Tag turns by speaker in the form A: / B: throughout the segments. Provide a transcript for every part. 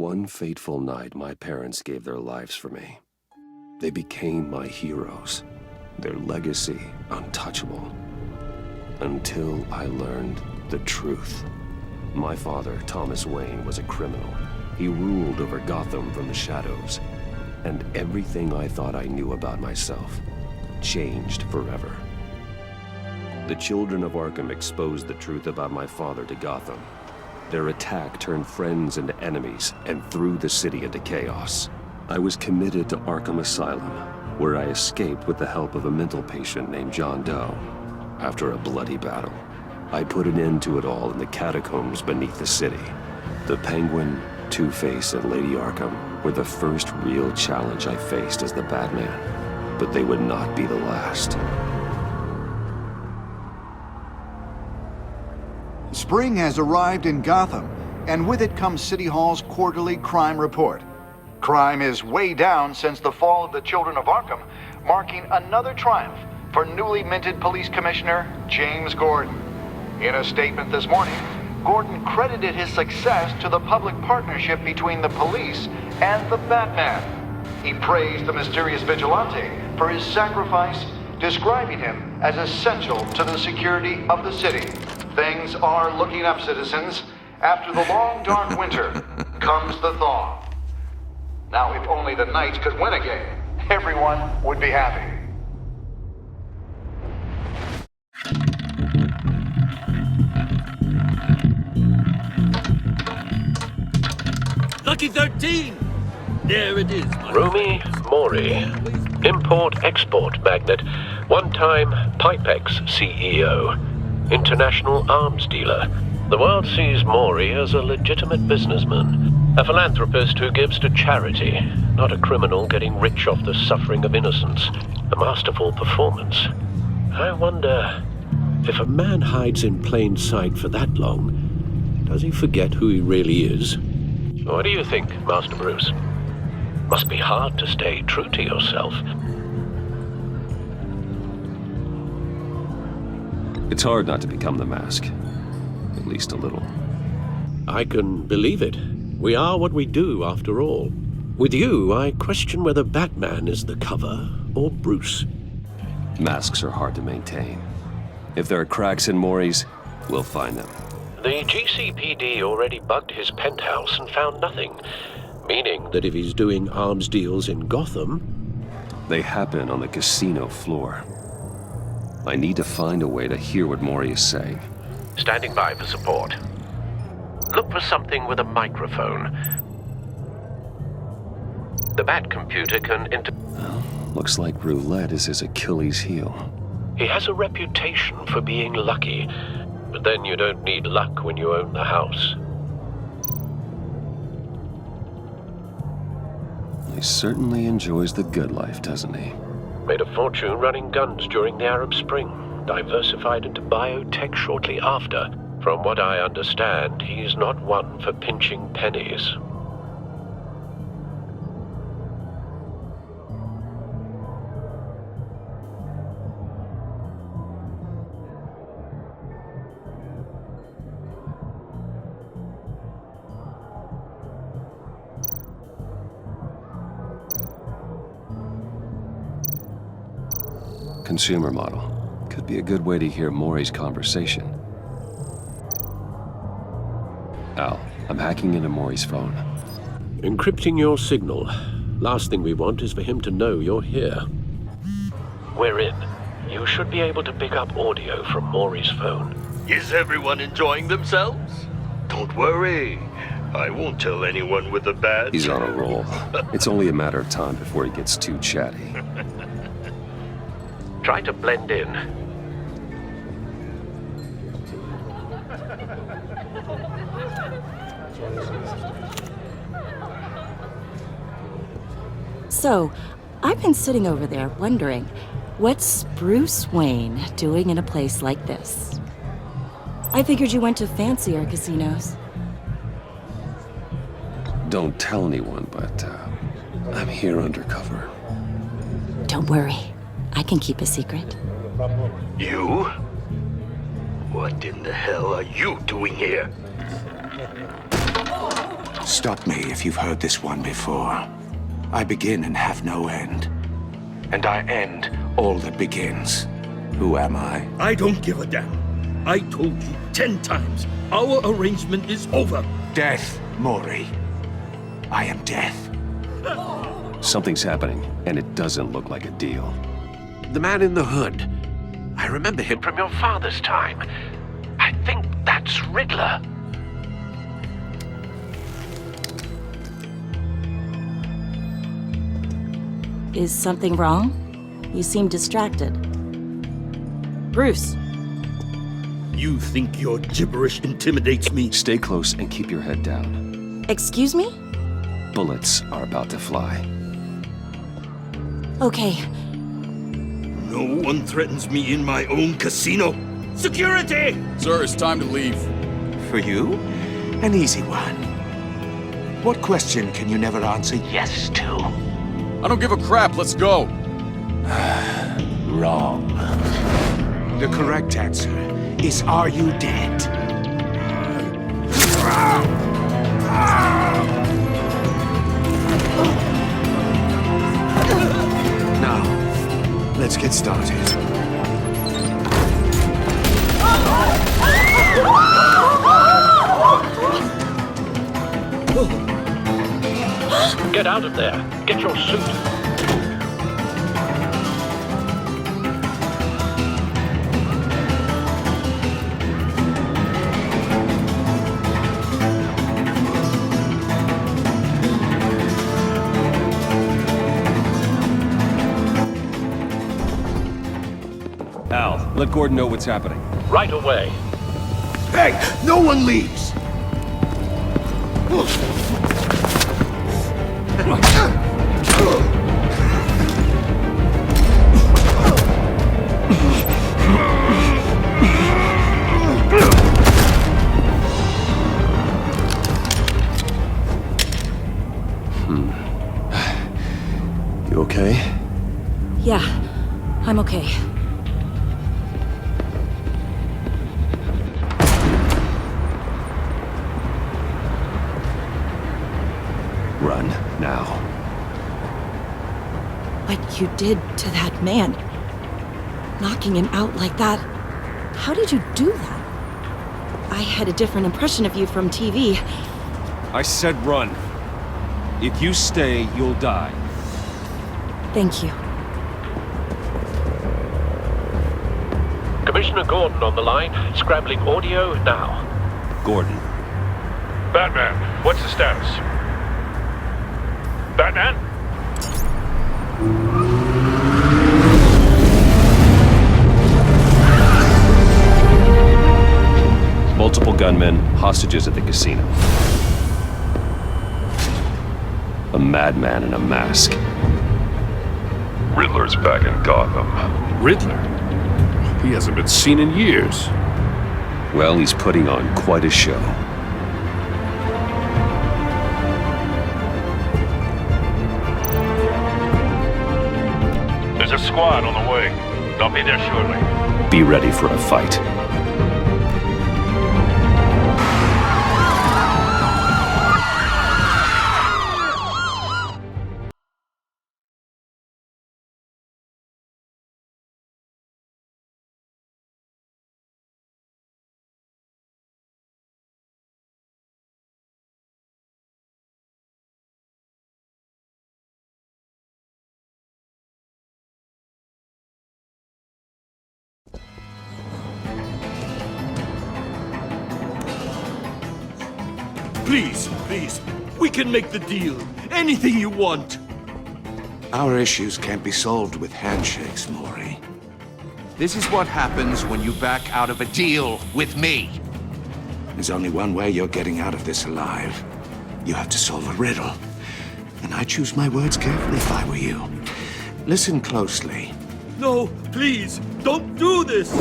A: One fateful night, my parents gave their lives for me. They became my heroes, their legacy untouchable. Until I learned the truth. My father, Thomas Wayne, was a criminal. He ruled over Gotham from the shadows. And everything I thought I knew about myself changed forever. The children of Arkham exposed the truth about my father to Gotham. Their attack turned friends into enemies and threw the city into chaos. I was committed to Arkham Asylum, where I escaped with the help of a mental patient named John Doe. After a bloody battle, I put an end to it all in the catacombs beneath the city. The Penguin, Two-Face, and Lady Arkham were the first real challenge I faced as the Batman, but they would not be the last.
B: Spring has arrived in Gotham, and with it comes City Hall's quarterly crime report. Crime is way down since the fall of the Children of Arkham, marking another triumph for newly minted Police Commissioner James Gordon. In a statement this morning, Gordon credited his success to the public partnership between the police and the Batman. He praised the mysterious vigilante for his sacrifice, describing him as essential to the security of the city. Things are looking up, citizens. After the long, dark winter comes the thaw. Now, if only the Knights could win a game, everyone would be happy.
C: Lucky 13! There it is.
D: Rumi Mori, import-export magnate, one-time Pipex CEO, international arms dealer. The world sees Mori as a legitimate businessman, a philanthropist who gives to charity, not a criminal getting rich off the suffering of innocence. A masterful performance. I wonder, if a man hides in plain sight for that long, does he forget who he really is? What do you think, Master Bruce? Must be hard to stay true to yourself.
A: It's hard not to become the Mask. At least a little.
D: I can believe it. We are what we do, after all. With you, I question whether Batman is the cover or Bruce.
A: Masks are hard to maintain. If there are cracks in Mori's, we'll find them.
D: The GCPD already bugged his penthouse and found nothing. Meaning that if he's doing arms deals in Gotham...
A: They happen on the casino floor. I need to find a way to hear what Mori is saying.
D: Standing by for support. Look for something with a microphone. The Bat computer can
A: Well, looks like roulette is his Achilles heel.
D: He has a reputation for being lucky, but then you don't need luck when you own the house.
A: He certainly enjoys the good life, doesn't he?
D: Made a fortune running guns during the Arab Spring, diversified into biotech shortly after. From what I understand, he's not one for pinching pennies.
A: Consumer model. Could be a good way to hear Mori's conversation. Al, I'm hacking into Mori's phone.
D: Encrypting your signal. Last thing we want is for him to know you're here. We're in. You should be able to pick up audio from Mori's phone.
C: Is everyone enjoying themselves?
E: Don't worry. I won't tell anyone with the badge.
A: He's on a roll. It's only a matter of time before he gets too chatty.
D: Try to blend in.
F: So, I've been sitting over there wondering, what's Bruce Wayne doing in a place like this? I figured you went to fancier casinos.
A: Don't tell anyone, but I'm here undercover.
F: Don't worry. I can keep a secret.
E: You? What in the hell are you doing here?
G: Stop me if you've heard this one before. I begin and have no end. And I end all that begins. Who am I?
C: I don't give a damn. I told you 10 times. Our arrangement is over.
G: Death, Mori. I am death.
A: Something's happening, and it doesn't look like a deal.
D: The man in the hood. I remember him from your father's time. I think that's Riddler.
F: Is something wrong? You seem distracted. Bruce,
C: You think your gibberish intimidates me?
A: Stay close and keep your head down.
F: excuse me?
A: Bullets are about to fly.
F: Okay,
C: No one threatens me in my own casino. Security!
H: Sir, it's time to leave.
G: For you? An easy one. What question can you never answer yes to?
H: I don't give a crap, let's go.
G: Wrong. The correct answer is, are you dead? Now, let's get started.
D: Get out of there. Get your suit.
A: Al, let Gordon know what's happening.
D: Right away.
G: Hey, no one leaves!
A: You okay?
F: yeah, I'm okay.
A: Run, now.
F: What you did to that man, knocking him out like that, how did you do that? I had a different impression of you from TV.
A: I said run. If you stay, you'll die.
F: Thank you.
D: Commissioner Gordon on the line. Scrambling audio now.
A: Gordon.
E: Batman, what's the status? Batman?
A: Multiple gunmen, hostages at the casino. A madman in a mask.
E: Riddler's back in Gotham.
I: Riddler? He hasn't been seen in years.
A: Well, he's putting on quite a show.
E: There's a squad on the way. They'll be there shortly.
A: Be ready for a fight.
C: Please, please. We can make the deal. Anything you want.
G: Our issues can't be solved with handshakes, Mori. This is what happens when you back out of a deal with me. There's only one way you're getting out of this alive. You have to solve a riddle. And I choose my words carefully if I were you. Listen closely.
C: No, please, don't do this.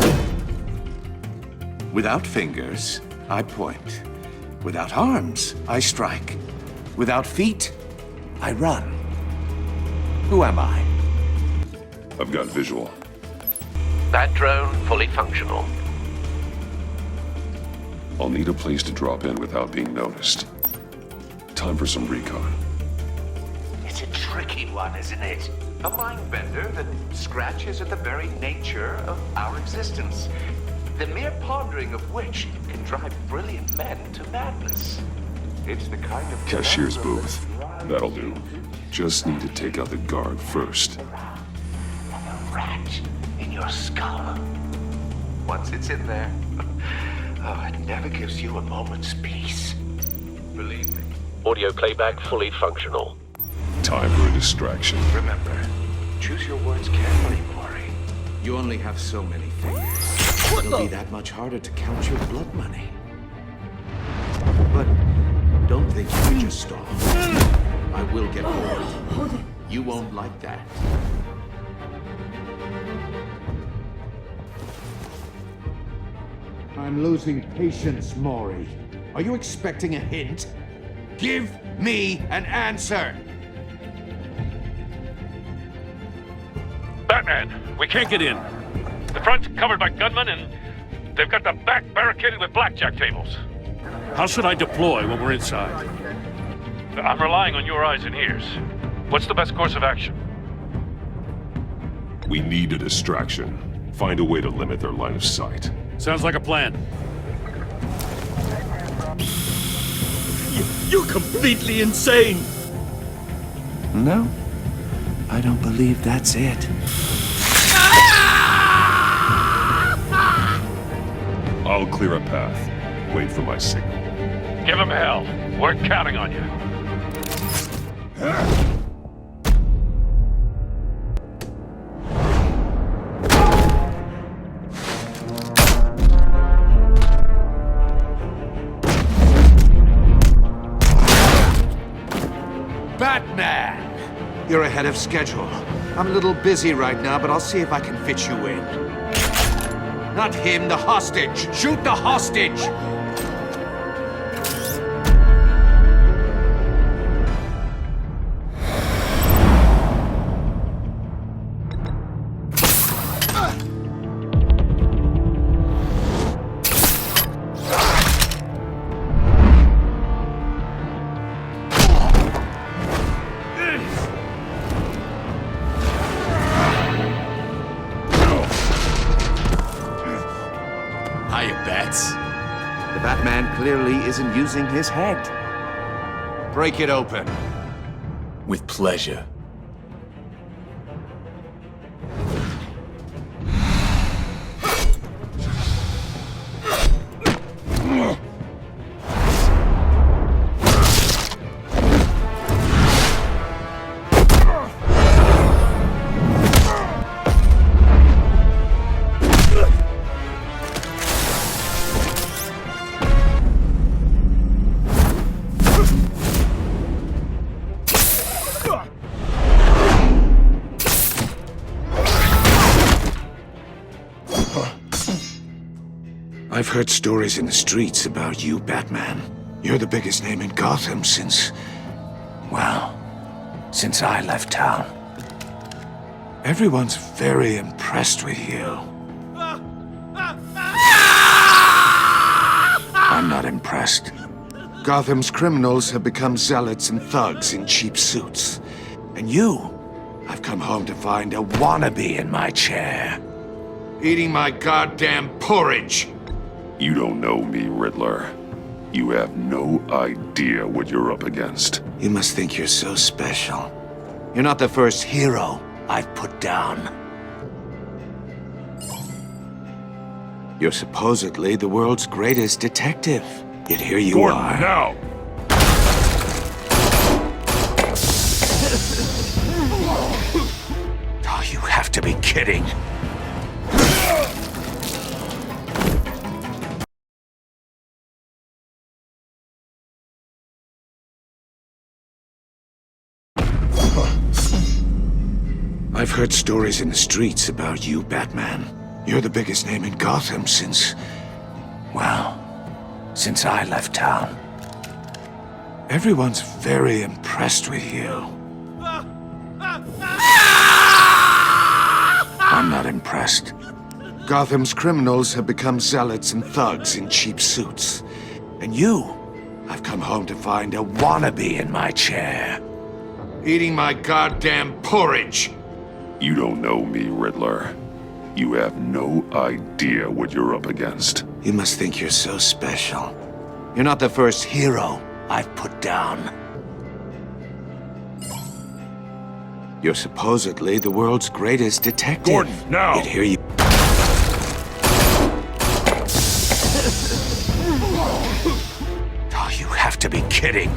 G: Without fingers, I point. Without arms, I strike. Without feet, I run. Who am I?
E: I've got visual.
D: That drone fully functional.
E: I'll need a place to drop in without being noticed.
I: Time for some recon.
G: It's a tricky one, isn't it? A mind bender that scratches at the very nature of our existence. The mere pondering of which can drive brilliant men to madness. It's the kind of...
I: Cashier's booth. That'll do. Just need to take out the guard first.
G: A rat in your skull. Once it's in there, oh, it never gives you a moment's peace. Believe me.
D: Audio playback fully functional.
I: Time for a distraction.
G: Remember, choose your words carefully, Mori. You only have so many fingers. It'll be that much harder to count your blood money. But don't think you can just stall. I will get bored. You won't like that. I'm losing patience, Mori. Are you expecting a hint? Give me an answer!
J: Batman, we can't get in. The front's covered by gunmen, and they've got the back barricaded with blackjack tables. How should I deploy when we're inside? I'm relying on your eyes and ears. What's the best course of action?
I: We need a distraction. Find a way to limit their line of sight.
J: Sounds like a plan.
C: You're completely insane!
G: No, I don't believe that's it.
I: I'll clear a path. Wait for my signal.
J: Give him hell. We're counting on you.
G: Batman! You're ahead of schedule. I'm a little busy right now, but I'll see if I can fit you in. Not him, the hostage! Shoot the hostage! The Batman clearly isn't using his head. Break it open.
C: With pleasure.
G: I've heard stories in the streets about you, Batman. You're the biggest name in Gotham since... well, since I left town. Everyone's very impressed with you. I'm not impressed. Gotham's criminals have become zealots and thugs in cheap suits. And you, I've come home to find a wannabe in my chair. Eating my goddamn porridge.
I: You don't know me, Riddler. You have no idea what you're up against.
G: You must think you're so special. You're not the first hero I've put down. You're supposedly the world's greatest detective. Yet here you
I: Gordon,
G: are.
I: now!
G: Oh, you have to be kidding. I've heard stories in the streets about you, Batman. You're the biggest name in Gotham since... well, since I left town. Everyone's very impressed with you. I'm not impressed. Gotham's criminals have become zealots and thugs in cheap suits. And you, I've come home to find a wannabe in my chair, eating my goddamn porridge.
I: You don't know me, Riddler. You have no idea what you're up against.
G: You must think you're so special. You're not the first hero I've put down. You're supposedly the world's greatest detective.
I: Gordon, now!
G: Yet here you... Oh, you have to be kidding.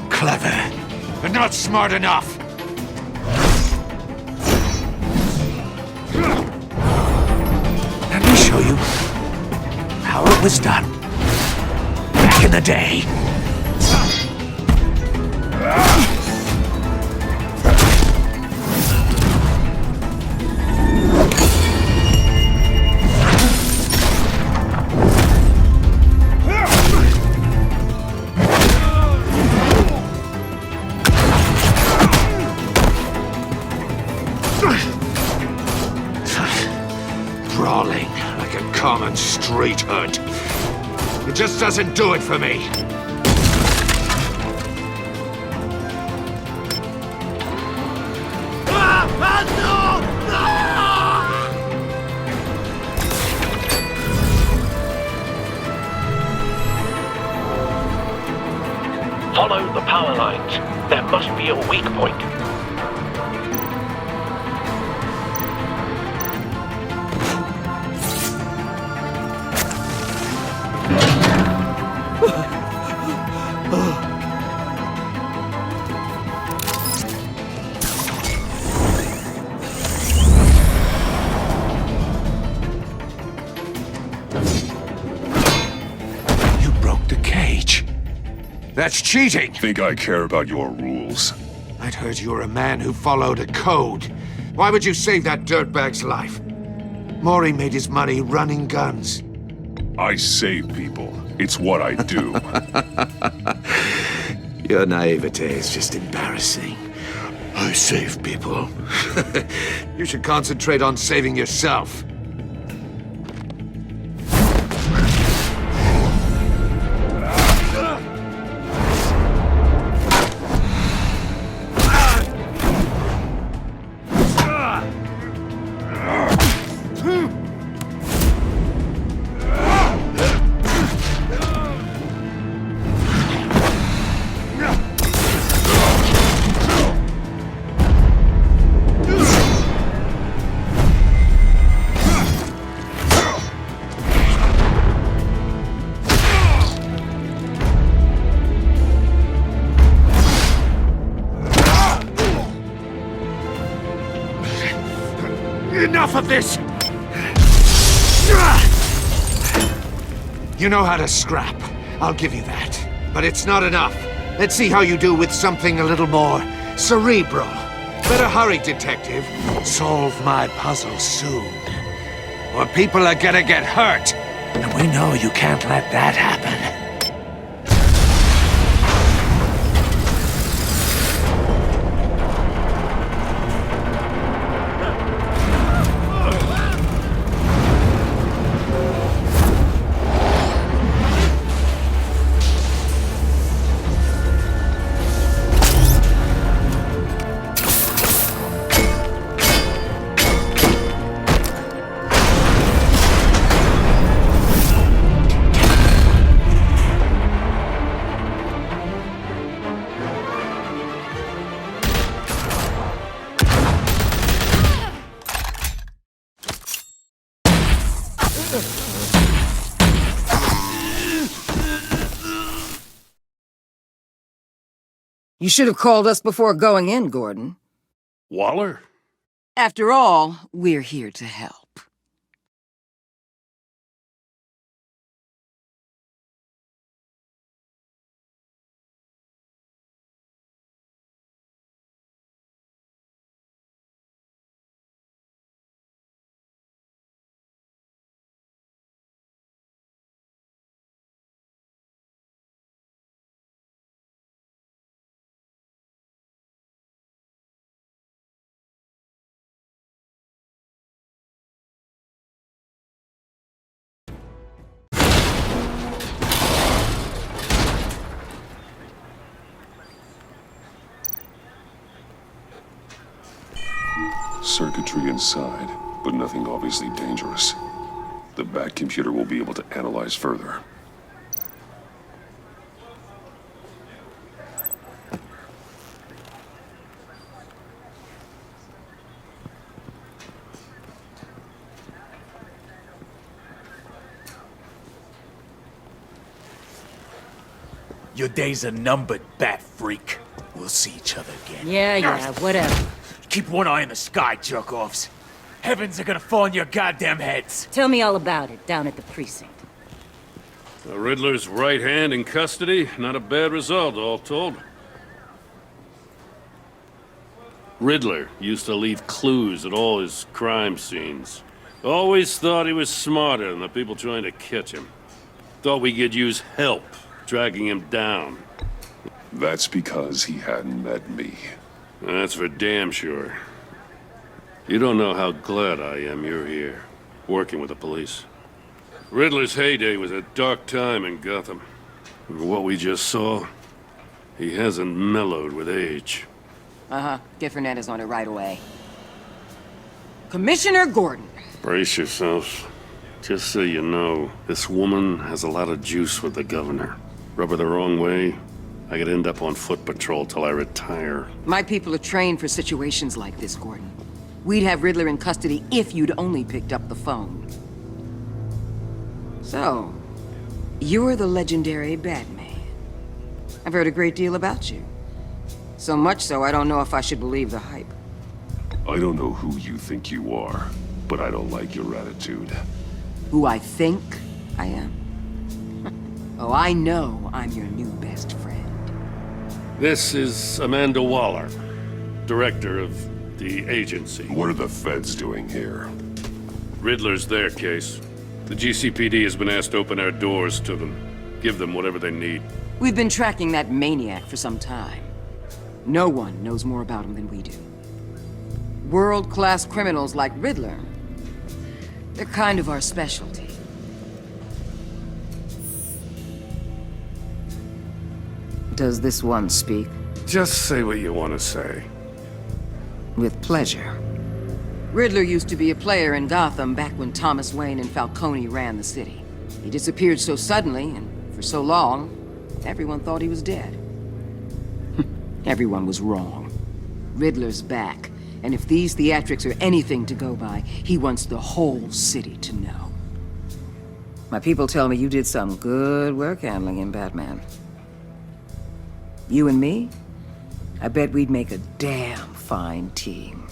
G: Clever, but not smart enough. Let me show you how it was done back in the day. Brawling like a common street hood. It just doesn't do it for me.
D: Follow the power lines. There must be a weak point.
G: You broke the cage. That's cheating!
I: Think I care about your rules?
G: I'd heard you were a man who followed a code. Why would you save that dirtbag's life? Mori made his money running guns.
I: I save people. It's what I do.
G: Your naivete is just embarrassing. I save people. You should concentrate on saving yourself. Enough of this! You know how to scrap. I'll give you that. But it's not enough. Let's see how you do with something a little more cerebral. Better hurry, detective. Solve my puzzle soon. Or people are gonna get hurt. And we know you can't let that happen.
K: You should have called us before going in, Gordon.
J: Waller?
K: After all, we're here to help.
I: circuitry inside, but nothing obviously dangerous. The back computer will be able to analyze further.
L: Your days are numbered, bat freak. We'll see each other again.
F: Yeah, whatever.
L: Keep one eye in the sky, jerk-offs. Heavens are gonna fall on your goddamn heads.
F: Tell me all about it down at the precinct.
J: The Riddler's right hand in custody. Not a bad result, all told. Riddler used to leave clues at all his crime scenes. Always thought he was smarter than the people trying to catch him. Thought we could use help dragging him down.
I: That's because he hadn't met me.
J: That's for damn sure. You don't know how glad I am you're here, working with the police. Riddler's heyday was a dark time in Gotham. For what we just saw, he hasn't mellowed with age.
K: Uh-huh. Get Fernandez on it right away. Commissioner Gordon.
J: Brace yourselves. Just so you know, this woman has a lot of juice with the governor. Rub her the wrong way, I could end up on foot patrol till I retire.
K: My people are trained for situations like this, Gordon. We'd have Riddler in custody if you'd only picked up the phone. So, you're the legendary Batman. I've heard a great deal about you. So much so, I don't know if I should believe the hype.
I: I don't know who you think you are, but I don't like your attitude.
K: Who I think I am? Oh, I know I'm your new best friend.
J: This is Amanda Waller, director of the agency.
I: What are the feds doing here?
J: Riddler's their case. The GCPD has been asked to open our doors to them. Give them whatever they need.
K: We've been tracking that maniac for some time. No one knows more about him than we do. World-class criminals like Riddler, they're kind of our specialty. Does this one speak?
J: Just say what you want to say.
K: With pleasure. Riddler used to be a player in Gotham back when Thomas Wayne and Falcone ran the city. He disappeared so suddenly and for so long, everyone thought he was dead. Everyone was wrong. Riddler's back, and if these theatrics are anything to go by, he wants the whole city to know. My people tell me you did some good work handling him, Batman. You and me? I bet we'd make a damn fine team.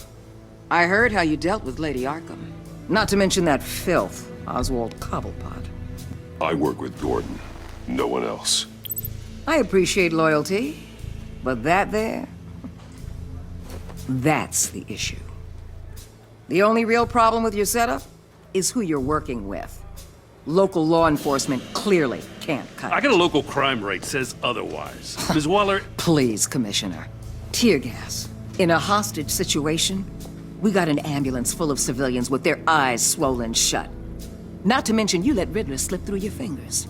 K: I heard how you dealt with Lady Arkham. Not to mention that filth, Oswald Cobblepot.
I: I work with Gordon. No one else.
K: I appreciate loyalty, but that there... that's the issue. The only real problem with your setup is who you're working with. Local law enforcement clearly can't cut it.
J: I got a local crime rate says otherwise. Ms. Waller...
K: Please, Commissioner. Tear gas. In a hostage situation, we got an ambulance full of civilians with their eyes swollen shut. Not to mention you let Riddler slip through your fingers.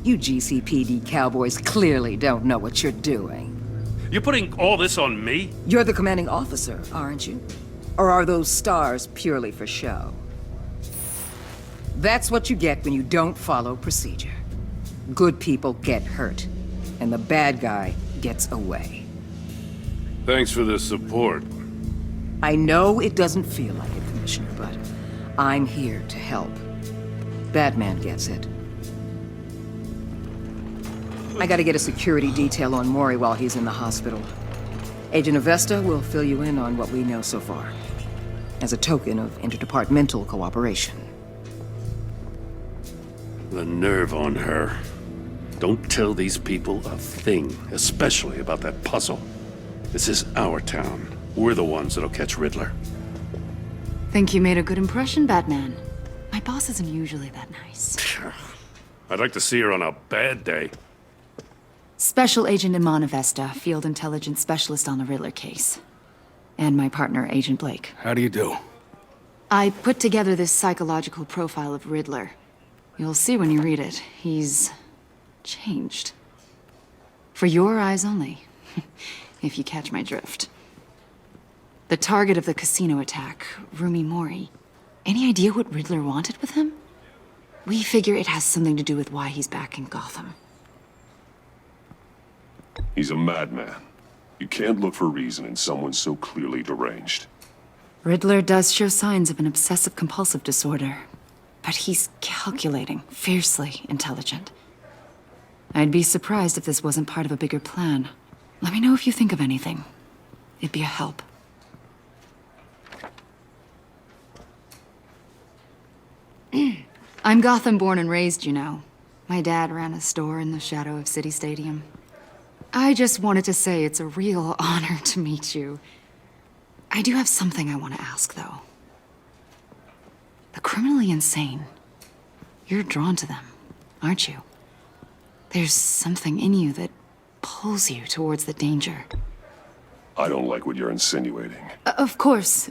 K: You GCPD cowboys clearly don't know what you're doing.
J: You're putting all this on me?
K: You're the commanding officer, aren't you? Or are those stars purely for show? That's what you get when you don't follow procedure. Good people get hurt, and the bad guy gets away.
J: Thanks for the support.
K: I know it doesn't feel like it, Commissioner, but I'm here to help. Batman gets it. I gotta get a security detail on Mori while he's in the hospital. Agent Avesta will fill you in on what we know so far, as a token of interdepartmental cooperation.
J: The nerve on her. Don't tell these people a thing, especially about that puzzle. This is our town. We're the ones that'll catch Riddler.
M: Think you made a good impression, Batman? My boss isn't usually that nice.
J: I'd like to see her on a bad day.
M: Special Agent Iman Avesta, Field Intelligence Specialist on the Riddler case. And my partner, Agent Blake.
H: How do you do?
M: I put together this psychological profile of Riddler. You'll see when you read it. He's... changed. For your eyes only. If you catch my drift. The target of the casino attack, Rumi Mori. Any idea what Riddler wanted with him? We figure it has something to do with why he's back in Gotham.
I: He's a madman. You can't look for reason in someone so clearly deranged.
M: Riddler does show signs of an obsessive-compulsive disorder, but he's calculating, fiercely intelligent. I'd be surprised if this wasn't part of a bigger plan. Let me know if you think of anything. It'd be a help. I'm Gotham born and raised, you know. My dad ran a store in the shadow of City Stadium. I just wanted to say it's a real honor to meet you. I do have something I want to ask, though. The criminally insane. You're drawn to them, aren't you? There's something in you that pulls you towards the danger.
I: I don't like what you're insinuating.
M: Of course.